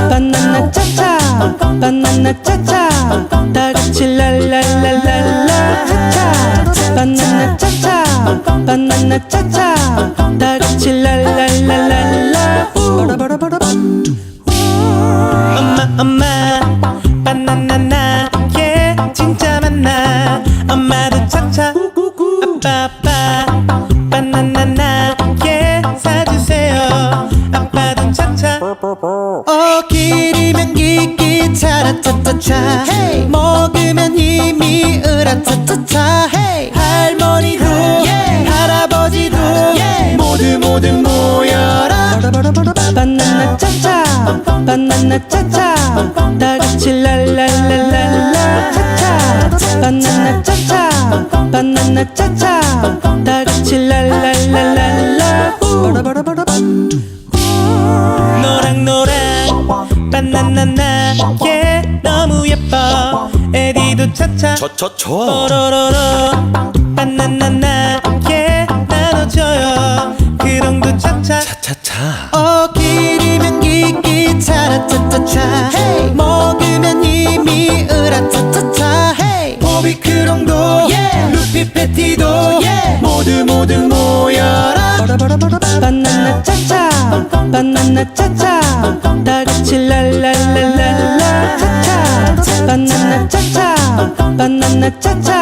바나나 차차 바나나 차차 다같이 랄랄랄랄라 차차 바나나 차차 바나나 차차 다같이 랄랄랄랄라 엄마 바나나 나게 진짜 많아 엄마도 차차 아빠 바나나 나게 사주세요 아빠도 차차 길이면 기기 차라차차차 hey. 먹으면 힘이 으라차차차 hey. 할머니도 yeah. 할아버지도 yeah. 모두 모여라 바나나 차차 바나나 차차 다같이 랄랄랄랄라 차차 바나나 차차 바나나 차차 다같이 랄랄랄랄라 노랑노랑 바나나 나게 너무 예뻐 에디도 차차 뽀로로로 바나나 나게 나눠줘요 그롱도 차차 길이면 기기 차라차차차 hey. 먹으면 힘이 으라차차차 hey. 보비 크롱도 yeah. 루피 패티도 yeah. 모두 모여라 바나나 차차 바나나 차차 다같이 랄랄랄랄라 차차 바나나 차차 바나나 차차